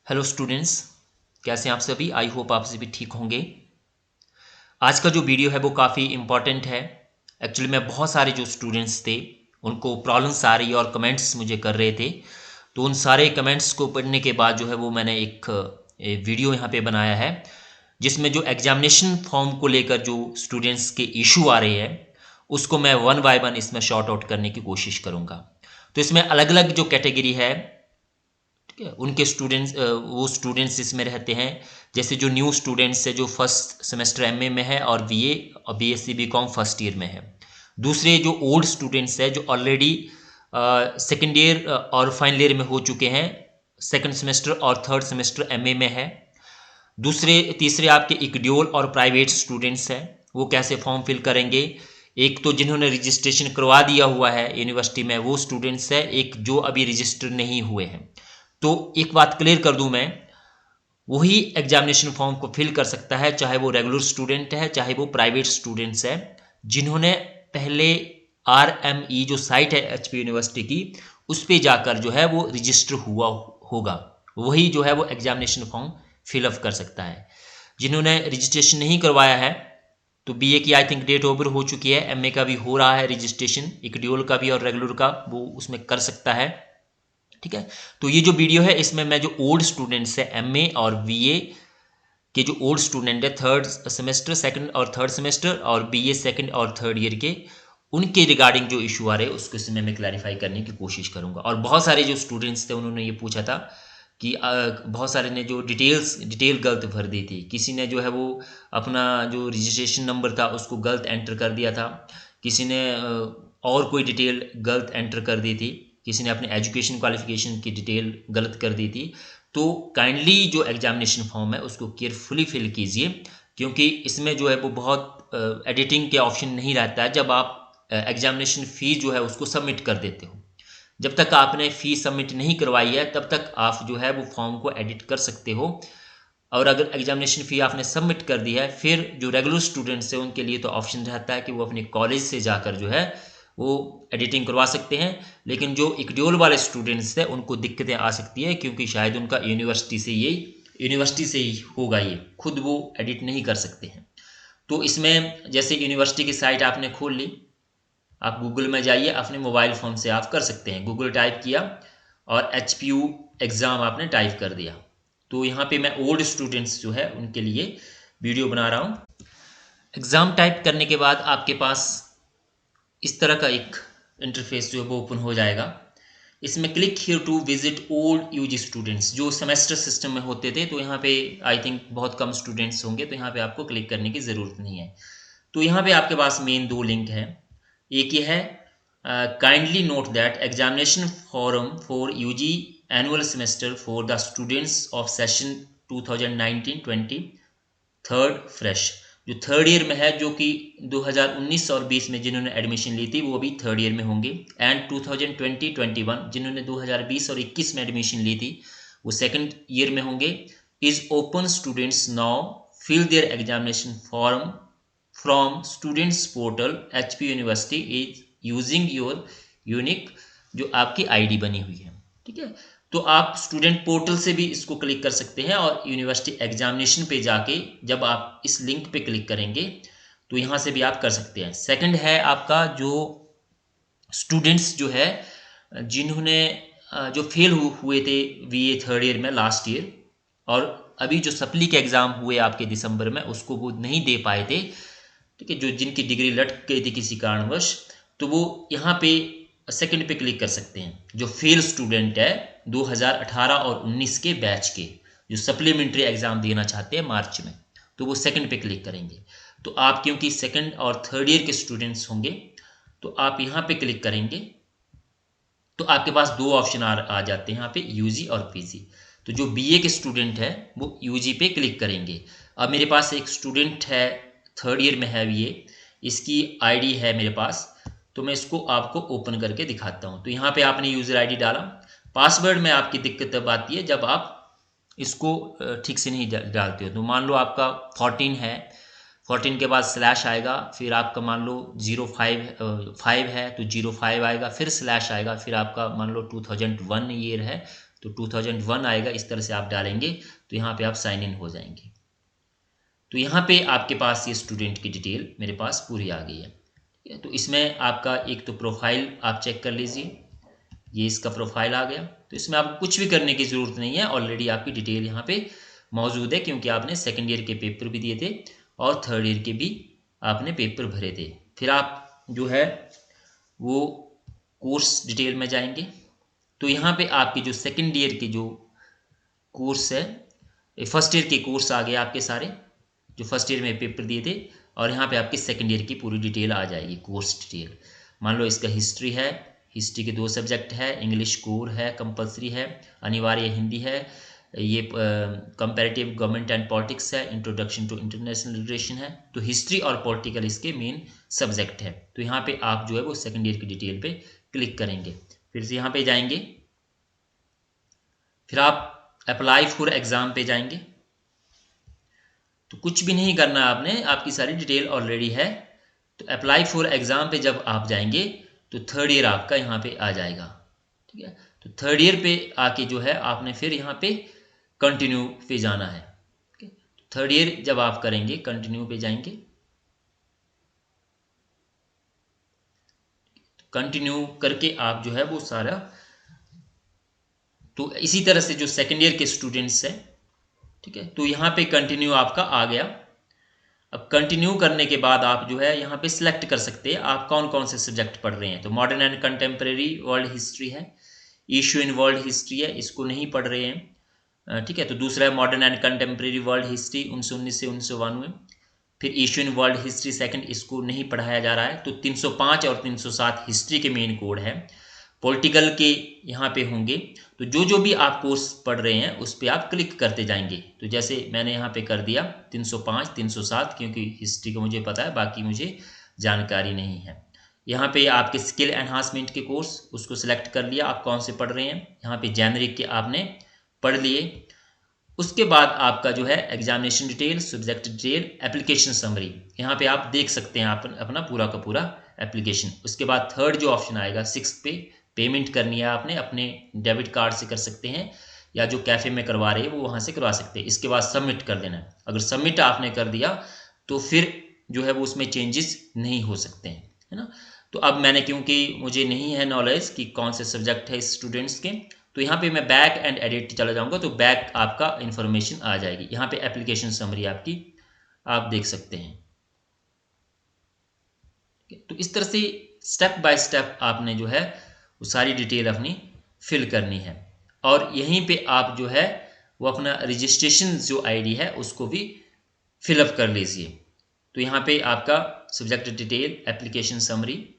Hello students, कैसे हैं आप सभी। आई होप आप सभी ठीक होंगे। आज का जो वीडियो है वो काफ़ी इम्पॉर्टेंट है। एक्चुअली में बहुत सारे जो स्टूडेंट्स थे उनको प्रॉब्लम्स आ रही है और कमेंट्स मुझे कर रहे थे, तो उन सारे कमेंट्स को पढ़ने के बाद जो है वो मैंने एक वीडियो यहाँ पे बनाया है जिसमें जो एग्जामिनेशन फॉर्म को लेकर जो स्टूडेंट्स के इशू आ रहे हैं उसको मैं वन बाय वन इसमें शॉर्ट आउट करने की कोशिश करूँगा। तो इसमें अलग अलग जो कैटेगरी है, ठीक है, उनके स्टूडेंट्स, वो स्टूडेंट्स इसमें रहते हैं। जैसे जो न्यू स्टूडेंट्स है जो फर्स्ट सेमेस्टर एमए में है और बीए और बीएससी बीकॉम फर्स्ट ईयर में है। दूसरे जो ओल्ड स्टूडेंट्स है जो ऑलरेडी सेकेंड ईयर और फाइनल ईयर में हो चुके हैं, सेकेंड सेमेस्टर और थर्ड सेमेस्टर एमए में है। तीसरे आपके इक्ड्योल और प्राइवेट स्टूडेंट्स हैं, वो कैसे फॉर्म फिल करेंगे। एक तो जिन्होंने रजिस्ट्रेशन करवा दिया हुआ है यूनिवर्सिटी में वो स्टूडेंट्स है, एक जो अभी रजिस्टर नहीं हुए हैं। तो एक बात क्लियर कर दूं मैं, वही एग्जामिनेशन फॉर्म को फिल कर सकता है चाहे वो रेगुलर स्टूडेंट है चाहे वो प्राइवेट स्टूडेंट्स है, जिन्होंने पहले RME जो साइट है HP यूनिवर्सिटी की उस पर जाकर जो है वो रजिस्टर हुआ होगा, वही जो है वो एग्जामिनेशन फॉर्म फिलअप कर सकता है। जिन्होंने रजिस्ट्रेशन नहीं करवाया है तो बीए की आई थिंक डेट ओवर हो चुकी है, एमए का भी हो रहा है रजिस्ट्रेशन, इक्ड्यूल का भी और रेगुलर का, वो उसमें कर सकता है। ठीक है, तो ये जो वीडियो है इसमें मैं जो ओल्ड स्टूडेंट्स है एमए और बीए के, जो ओल्ड स्टूडेंट है थर्ड सेमेस्टर सेकंड और थर्ड सेमेस्टर और बीए सेकंड और थर्ड ईयर के, उनके रिगार्डिंग जो इशू आ रहे हैं उसको इसमें मैं क्लैरिफाई करने की कोशिश करूंगा। और बहुत सारे जो स्टूडेंट्स थे उन्होंने ये पूछा था कि बहुत सारे ने जो डिटेल गलत भर दी थी। किसी ने जो है वो अपना जो रजिस्ट्रेशन नंबर था उसको गलत एंटर कर दिया था, किसी ने और कोई डिटेल गलत एंटर कर दी थी, किसी ने अपने एजुकेशन क्वालिफिकेशन की डिटेल गलत कर दी थी। तो काइंडली जो एग्जामिनेशन फॉर्म है उसको केयरफुली फिल कीजिए, क्योंकि इसमें जो है वो बहुत एडिटिंग के ऑप्शन नहीं रहता है। जब आप एग्जामिनेशन फीस जो है उसको सबमिट कर देते हो, जब तक आपने फीस सबमिट नहीं करवाई है तब तक आप जो है वो फॉर्म को एडिट कर सकते हो। और अगर एग्जामिनेशन फ़ी आपने सबमिट कर दी है, फिर जो रेगुलर स्टूडेंट्स हैं उनके लिए तो ऑप्शन रहता है कि वो अपने कॉलेज से जाकर जो है वो एडिटिंग करवा सकते हैं। लेकिन जो इक्ड्योल वाले स्टूडेंट्स हैं उनको दिक्कतें आ सकती है, क्योंकि शायद उनका यूनिवर्सिटी से ही होगा, ये खुद वो एडिट नहीं कर सकते हैं। तो इसमें जैसे यूनिवर्सिटी की साइट आपने खोल ली, आप गूगल में जाइए, अपने मोबाइल फ़ोन से आप कर सकते हैं। गूगल टाइप किया और HPU एग्ज़ाम आपने टाइप कर दिया, तो यहाँ पे मैं ओल्ड स्टूडेंट्स जो है उनके लिए वीडियो बना रहा हूँ। एग्ज़ाम टाइप करने के बाद आपके पास इस तरह का एक इंटरफेस जो है वो ओपन हो जाएगा। इसमें click here to visit old UG students, जो सेमेस्टर सिस्टम में होते थे, तो यहाँ पे आई थिंक बहुत कम स्टूडेंट्स होंगे, तो यहाँ पे आपको क्लिक करने की ज़रूरत नहीं है। तो यहाँ पे आपके पास मेन दो लिंक हैं। एक ये है kindly note that examination form for UG annual semester for the students of session 2019-20 third fresh, जो थर्ड ईयर में है, जो कि 2019 और 20 में जिन्होंने एडमिशन ली थी वो अभी थर्ड ईयर में होंगे, एंड 2020-21 जिन्होंने 2020 और 21 में एडमिशन ली थी वो सेकंड ईयर में होंगे, is open students now fill their examination form from students portal HP university is using your unique, जो आपकी आईडी बनी हुई है। ठीक है, तो आप स्टूडेंट पोर्टल से भी इसको क्लिक कर सकते हैं और यूनिवर्सिटी एग्जामिनेशन पे जाके जब आप इस लिंक पे क्लिक करेंगे तो यहाँ से भी आप कर सकते हैं। सेकंड है आपका जो स्टूडेंट्स जो है जिन्होंने जो फेल हुए थे VA थर्ड ईयर में लास्ट ईयर, और अभी जो सप्ली के एग्ज़ाम हुए आपके दिसंबर में उसको वो नहीं दे पाए थे, ठीक है, जो जिनकी डिग्री लटक गई थी किसी कारणवश, तो वो यहाँ पे सेकंड पे क्लिक कर सकते हैं। जो फेल स्टूडेंट है 2018 और 19 के बैच के, जो सप्लीमेंट्री एग्ज़ाम देना चाहते हैं मार्च में, तो वो सेकंड पे क्लिक करेंगे। तो आप क्योंकि सेकंड और थर्ड ईयर के स्टूडेंट्स होंगे तो आप यहाँ पे क्लिक करेंगे तो आपके पास दो ऑप्शन आ जाते हैं यहाँ पे, यूजी और पीजी। तो जो बीए के स्टूडेंट है वो यूजी पे क्लिक करेंगे। अब मेरे पास एक स्टूडेंट है थर्ड ईयर में है ये, इसकी आईडी है मेरे पास, तो मैं इसको आपको ओपन करके दिखाता हूँ। तो यहाँ पे आपने यूज़र आईडी डाला, पासवर्ड में आपकी दिक्कत तब आती है जब आप इसको ठीक से नहीं डालते हो। तो मान लो आपका 14 है, 14 के बाद स्लैश आएगा, फिर आपका मान लो 05 है तो 05 आएगा, फिर स्लैश आएगा, फिर आपका मान लो 2001 ईयर है तो 2001 आएगा, इस तरह से आप डालेंगे तो यहाँ पे आप साइन इन हो जाएंगे। तो यहाँ पे आपके पास ये स्टूडेंट की डिटेल मेरे पास पूरी आ गई है। ठीक है, तो इसमें आपका एक तो प्रोफाइल आप चेक कर लीजिए, ये इसका प्रोफाइल आ गया। तो इसमें आपको कुछ भी करने की ज़रूरत नहीं है, ऑलरेडी आपकी डिटेल यहाँ पे मौजूद है, क्योंकि आपने सेकेंड ईयर के पेपर भी दिए थे और थर्ड ईयर के भी आपने पेपर भरे थे। फिर आप जो है वो कोर्स डिटेल में जाएंगे, तो यहाँ पे आपकी जो सेकेंड ईयर के जो कोर्स है, फर्स्ट ईयर के कोर्स आ गए आपके सारे जो फर्स्ट ईयर में पेपर दिए थे, और यहाँ पे आपकी सेकेंड ईयर की पूरी डिटेल आ जाएगी, कोर्स डिटेल। मान लो इसका हिस्ट्री है, हिस्ट्री के 2 सब्जेक्ट है, इंग्लिश कोर है, कंपलसरी है, अनिवार्य हिंदी है, ये कंपैरेटिव गवर्नमेंट एंड पॉलिटिक्स है, इंट्रोडक्शन टू इंटरनेशनल रिलेशन है। तो हिस्ट्री और पॉलिटिकल इसके मेन सब्जेक्ट है। तो यहाँ पे आप जो है वो सेकेंड ईयर की डिटेल पे क्लिक करेंगे, फिर से यहाँ पे जाएंगे, फिर आप अप्लाई फॉर एग्ज़ाम पे जाएंगे। तो कुछ भी नहीं करना आपने, आपकी सारी डिटेल ऑलरेडी है। तो अप्लाई फॉर एग्ज़ाम पे जब आप जाएंगे तो थर्ड ईयर आपका यहाँ पे आ जाएगा। ठीक है, तो थर्ड ईयर पे आके जो है आपने फिर यहाँ पे कंटिन्यू पे जाना है। थर्ड ईयर जब आप करेंगे कंटिन्यू पे जाएंगे, कंटिन्यू करके आप जो है वो सारा, तो इसी तरह से जो सेकेंड ईयर के स्टूडेंट्स हैं, ठीक है, तो यहाँ पे कंटिन्यू आपका आ गया। अब कंटिन्यू करने के बाद आप जो है यहाँ पे सिलेक्ट कर सकते हैं आप कौन कौन से सब्जेक्ट पढ़ रहे हैं। तो modern and contemporary world history है, इशू इन वर्ल्ड हिस्ट्री है, इसको नहीं पढ़ रहे हैं। ठीक है, तो दूसरा है modern and contemporary world history 1919 से 1992। फिर issue in world history second, इसको नहीं पढ़ाया जा रहा है। तो 305 और 307 हिस्ट्री के मेन कोड है, पॉलिटिकल के यहाँ पे होंगे। तो जो जो भी आप कोर्स पढ़ रहे हैं उस पर आप क्लिक करते जाएंगे। तो जैसे मैंने यहाँ पे कर दिया 305 307, क्योंकि हिस्ट्री को मुझे पता है, बाकी मुझे जानकारी नहीं है। यहाँ पे आपके स्किल एनहांसमेंट के कोर्स, उसको सिलेक्ट कर लिया आप कौन से पढ़ रहे हैं। यहाँ पे जेनरिक के आपने पढ़ लिए। उसके बाद आपका जो है examination detail, subject detail, application summary, यहाँ पे आप देख सकते हैं आप अपना पूरा का पूरा एप्लीकेशन। उसके बाद थर्ड जो ऑप्शन आएगा 6 पे, पेमेंट करनी है आपने, अपने डेबिट कार्ड से कर सकते हैं या जो कैफ़े में करवा रहे हैं वो वहाँ से करवा सकते हैं। इसके बाद सबमिट कर देना है। अगर सबमिट आपने कर दिया तो फिर जो है वो उसमें चेंजेस नहीं हो सकते हैं, है ना। तो अब मैंने, क्योंकि मुझे नहीं है नॉलेज कि कौन से सब्जेक्ट है स्टूडेंट्स के, तो यहाँ पे मैं बैक एंड एडिट चला जाऊँगा, तो बैक आपका इन्फॉर्मेशन आ जाएगी। यहाँ पे एप्लीकेशन समरी आपकी आप देख सकते हैं। तो इस तरह से स्टेप बाय स्टेप आपने जो है वो सारी डिटेल अपनी फिल करनी है, और यहीं पे आप जो है वो अपना रजिस्ट्रेशन जो आईडी है उसको भी फिलअप कर लीजिए। तो यहाँ पे आपका सब्जेक्ट डिटेल, एप्लीकेशन समरी,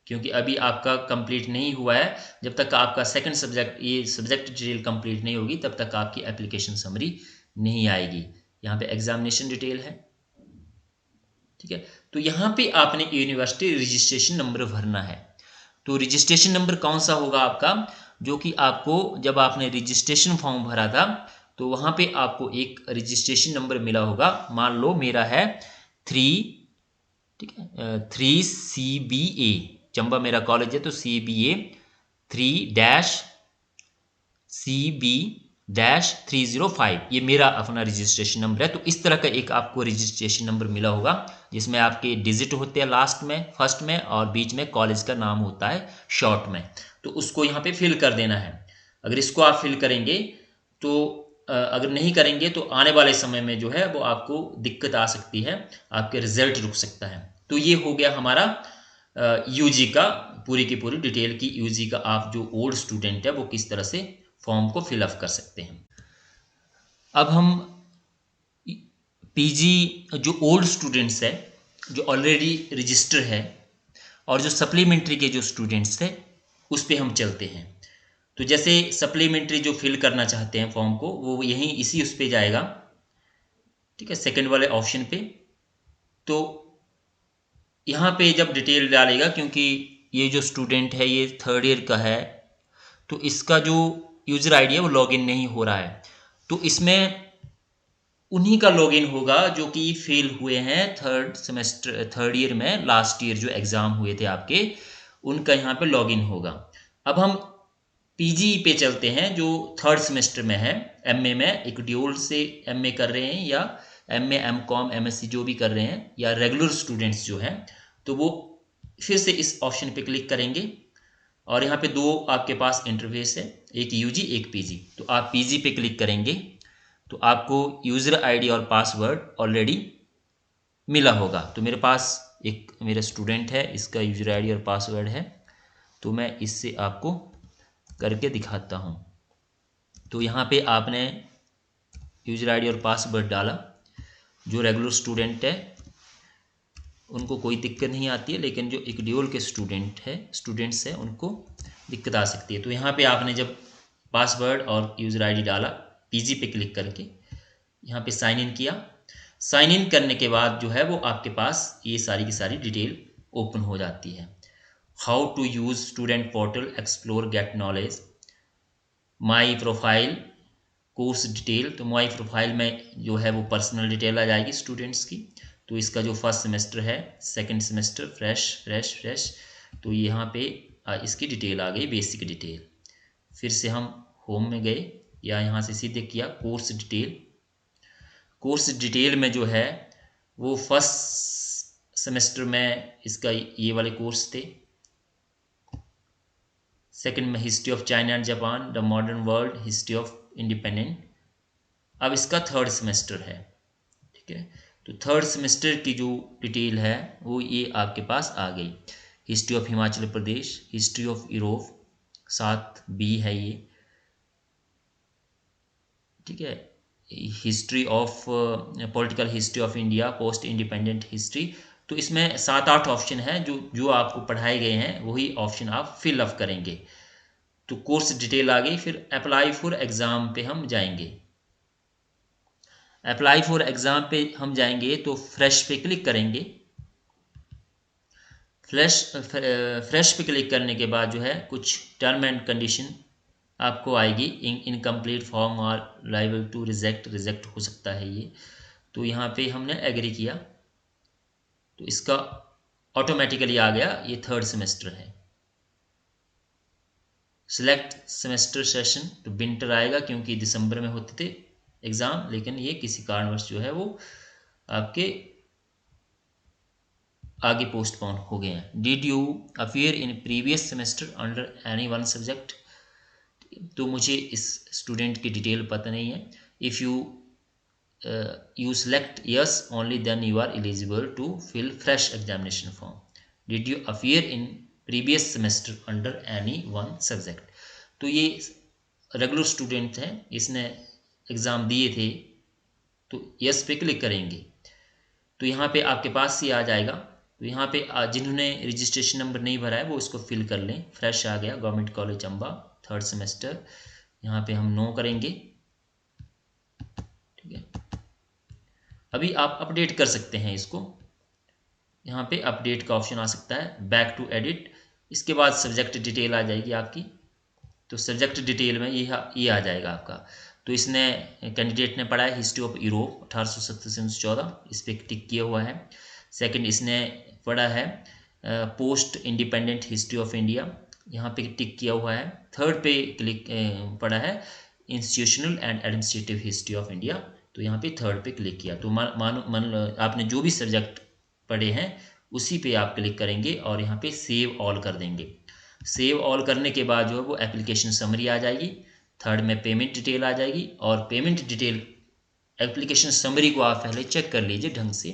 क्योंकि अभी आपका कंप्लीट नहीं हुआ है, जब तक आपका सेकंड सब्जेक्ट ये सब्जेक्ट डिटेल कंप्लीट नहीं होगी तब तक आपकी एप्लीकेशन समरी नहीं आएगी। यहाँ पे एग्जामिनेशन डिटेल है, ठीक है। तो यहाँ पे आपने यूनिवर्सिटी रजिस्ट्रेशन नंबर भरना है। तो रजिस्ट्रेशन नंबर कौन सा होगा आपका, जो कि आपको जब आपने रजिस्ट्रेशन फॉर्म भरा था तो वहाँ पे आपको एक रजिस्ट्रेशन नंबर मिला होगा। मान लो मेरा है 3, ठीक है, 3CBA, चंबा मेरा कॉलेज है, तो CBA 3-CB-305 ये मेरा अपना रजिस्ट्रेशन नंबर है। तो इस तरह का एक आपको रजिस्ट्रेशन नंबर मिला होगा जिसमें आपके डिजिट होते हैं लास्ट में, फर्स्ट में, और बीच में कॉलेज का नाम होता है शॉर्ट में। तो उसको यहाँ पे फिल कर देना है। अगर इसको आप फिल करेंगे तो अगर नहीं करेंगे तो आने वाले समय में जो है वो आपको दिक्कत आ सकती है, आपके रिजल्ट रुक सकता है। तो ये हो गया हमारा यूजी का पूरी की पूरी डिटेल की, यूजी का आप जो ओल्ड स्टूडेंट है वो किस तरह से फॉर्म को फिलअप कर सकते हैं। अब हम पीजी जो ओल्ड स्टूडेंट्स है, जो ऑलरेडी रजिस्टर है, और जो सप्लीमेंट्री के जो स्टूडेंट्स थे उस पर हम चलते हैं। तो जैसे सप्लीमेंट्री जो फिल करना चाहते हैं फॉर्म को, वो यहीं इसी उस पर जाएगा, ठीक है, सेकंड वाले ऑप्शन पे। तो यहाँ पे जब डिटेल डालेगा, क्योंकि ये जो स्टूडेंट है ये थर्ड ईयर का है, तो इसका जो यूज़र आईडी है वो लॉगिन नहीं हो रहा है। तो इसमें उन्हीं का लॉगिन होगा जो कि फेल हुए हैं थर्ड ईयर में, लास्ट ईयर जो एग्ज़ाम हुए थे आपके, उनका यहाँ पे लॉगिन होगा। अब हम पीजी पे चलते हैं जो थर्ड सेमेस्टर में है, एमए में एक ड्यूल से एमए कर रहे हैं या एमए एमकॉम एमएससी जो भी कर रहे हैं या रेगुलर स्टूडेंट्स जो हैं, तो वो फिर से इस ऑप्शन पे क्लिक करेंगे और यहाँ पे दो आपके पास इंटरफेस है, एक यूजी एक पीजी। तो आप पीजी पे क्लिक करेंगे तो आपको यूज़र आईडी और पासवर्ड ऑलरेडी मिला होगा। तो मेरे पास एक मेरा स्टूडेंट है, इसका यूज़र आईडी और पासवर्ड है, तो मैं इससे आपको करके दिखाता हूँ। तो यहाँ पे आपने यूज़र आईडी और पासवर्ड डाला, जो रेगुलर स्टूडेंट है उनको कोई दिक्कत नहीं आती है, लेकिन जो एक ड्यूल के स्टूडेंट्स हैं उनको दिक्कत आ सकती है। तो यहाँ पे आपने जब पासवर्ड और यूज़र आईडी डाला, पीजी पे क्लिक करके यहाँ पे साइन इन किया, साइन इन करने के बाद जो है वो आपके पास ये सारी की सारी डिटेल ओपन हो जाती है। How to use student portal, explore, get knowledge, my profile, course detail. तो माई प्रोफाइल में जो है वो पर्सनल डिटेल आ जाएगी स्टूडेंट्स की। तो इसका जो फर्स्ट सेमेस्टर है, second semester, fresh fresh fresh, तो यहाँ पे इसकी डिटेल आ गई, बेसिक डिटेल। फिर से हम होम में गए या यहाँ से सीधे किया कोर्स डिटेल। कोर्स डिटेल में जो है वो फर्स्ट सेमेस्टर में इसका ये वाले कोर्स थे, सेकंड में history of China and Japan, the modern world, history of independent. अब इसका थर्ड सेमेस्टर है, ठीक है। तो थर्ड सेमेस्टर की जो डिटेल है वो ये आपके पास आ गई। History of Himachal Pradesh, history of Europe, 7B है ये, ठीक है। History of political history of India, post independent history. तो इसमें 7-8 ऑप्शन है, जो जो आपको पढ़ाए गए हैं वही ऑप्शन आप फिल अप करेंगे। तो कोर्स डिटेल आ गई। फिर अप्लाई फॉर एग्ज़ाम पे हम जाएंगे। अप्लाई फॉर एग्ज़ाम पे हम जाएंगे तो फ्रेश पे क्लिक करेंगे। फ्रेश पे क्लिक करने के बाद जो है कुछ टर्म एंड कंडीशन आपको आएगी। इनकम्प्लीट फॉर्म और लाइबल टू रिजेक्ट हो सकता है ये। तो यहाँ पे हमने एग्री किया तो इसका ऑटोमेटिकली आ गया, ये थर्ड सेमेस्टर है। सिलेक्ट सेमेस्टर सेशन, तो विंटर आएगा क्योंकि दिसंबर में होते थे एग्ज़ाम, लेकिन ये किसी कारणवश जो है वो आपके आगे पोस्टपोन हो गए हैं। Did you appear in previous semester under any one subject. तो मुझे इस स्टूडेंट की डिटेल पता नहीं है। If you select yes, only then you are eligible to fill fresh examination form. Did you appear in previous semester under any one subject। तो ये regular student हैं, इसने एग्ज़ाम दिए थे, तो यस पे क्लिक करेंगे तो यहाँ पे आपके पास ही आ जाएगा। तो यहाँ पे जिन्होंने रजिस्ट्रेशन नंबर नहीं भरा है वो इसको फिल कर लें। फ्रेश आ गया, government college Chamba, third semester. यहाँ पे हम नो करेंगे, ठीक है। अभी आप अपडेट कर सकते हैं इसको, यहाँ पे अपडेट का ऑप्शन आ सकता है, बैक टू एडिट। इसके बाद सब्जेक्ट डिटेल आ जाएगी आपकी। तो सब्जेक्ट डिटेल में ये आ जाएगा आपका। तो इसने कैंडिडेट ने पढ़ा है हिस्ट्री ऑफ यूरोप 1870 से 1914, इस पर टिक किया हुआ है। सेकंड इसने पढ़ा है post independent history of India, यहाँ पे टिक किया हुआ है। थर्ड पे क्लिक पढ़ा है institutional and administrative history of India, तो यहाँ पे थर्ड पे क्लिक किया। तो मान लो आपने जो भी सब्जेक्ट पढ़े हैं उसी पे आप क्लिक करेंगे और यहाँ पे सेव ऑल कर देंगे। सेव ऑल करने के बाद जो है वो एप्लीकेशन समरी आ जाएगी। थर्ड में पेमेंट डिटेल आ जाएगी, और पेमेंट डिटेल एप्लीकेशन समरी को आप पहले चेक कर लीजिए ढंग से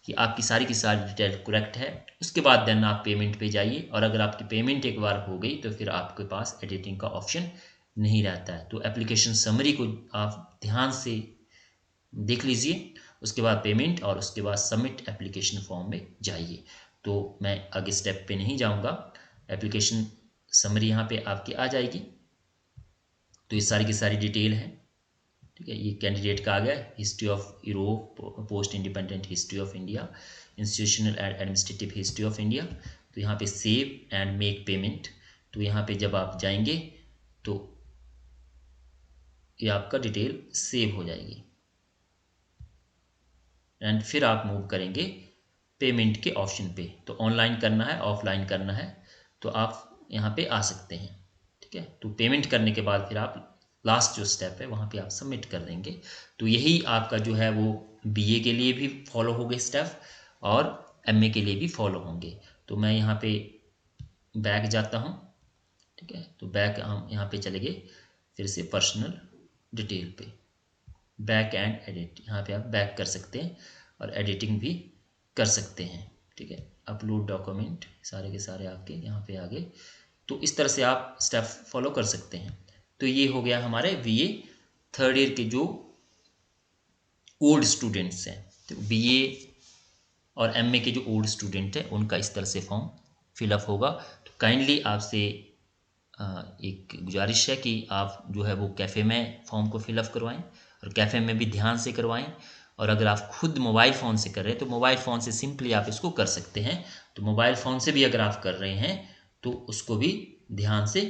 कि आपकी सारी की सारी डिटेल करेक्ट है। उसके बाद देन आप पेमेंट पे जाइए, और अगर आपकी पेमेंट एक बार हो गई तो फिर आपके पास एडिटिंग का ऑप्शन नहीं रहता है। तो एप्लीकेशन समरी को आप ध्यान से देख लीजिए, उसके बाद पेमेंट और उसके बाद सबमिट एप्लीकेशन फॉर्म में जाइए। तो मैं आगे स्टेप पे नहीं जाऊंगा, एप्लीकेशन समरी यहाँ पे आपकी आ जाएगी। तो ये सारी की सारी डिटेल है, ठीक है। ये कैंडिडेट का आ गया, history of Europe, post independent history of India, institutional and administrative history of India. तो यहाँ पे सेव एंड मेक पेमेंट, तो यहाँ पे जब आप जाएंगे तो ये आपका डिटेल सेव हो जाएगी, एंड फिर आप मूव करेंगे पेमेंट के ऑप्शन पे। तो ऑनलाइन करना है, ऑफलाइन करना है, तो आप यहाँ पे आ सकते हैं। ठीक है। तो पेमेंट करने के बाद फिर आप लास्ट जो स्टेप है वहाँ पे आप सबमिट कर देंगे। तो यही आपका जो है वो बीए के लिए भी फॉलो हो गए स्टेप और एमए के लिए भी फॉलो होंगे। तो मैं यहाँ पे बैक जाता हूँ, ठीक है। तो बैक हम यहाँ पे चले गए, फिर से पर्सनल डिटेल पे बैक एंड एडिट, यहाँ पे आप बैक कर सकते हैं और एडिटिंग भी कर सकते हैं, ठीक है। अपलोड डॉक्यूमेंट सारे के सारे आपके यहाँ पे आ गए। तो इस तरह से आप स्टेप फॉलो कर सकते हैं। तो ये हो गया हमारे बीए थर्ड ईयर के जो ओल्ड स्टूडेंट्स हैं। तो बीए और एमए के जो ओल्ड स्टूडेंट हैं उनका इस तरह से फॉर्म फिलअप होगा। तो काइंडली आपसे एक गुजारिश है कि आप जो है वो कैफ़े में फॉर्म को फिलअप करवाएं और कैफ़े में भी ध्यान से करवाएं। और अगर आप खुद मोबाइल फ़ोन से कर रहे हैं तो मोबाइल फ़ोन से सिंपली आप इसको कर सकते हैं। तो मोबाइल फ़ोन से भी अगर आप कर रहे हैं तो उसको भी ध्यान से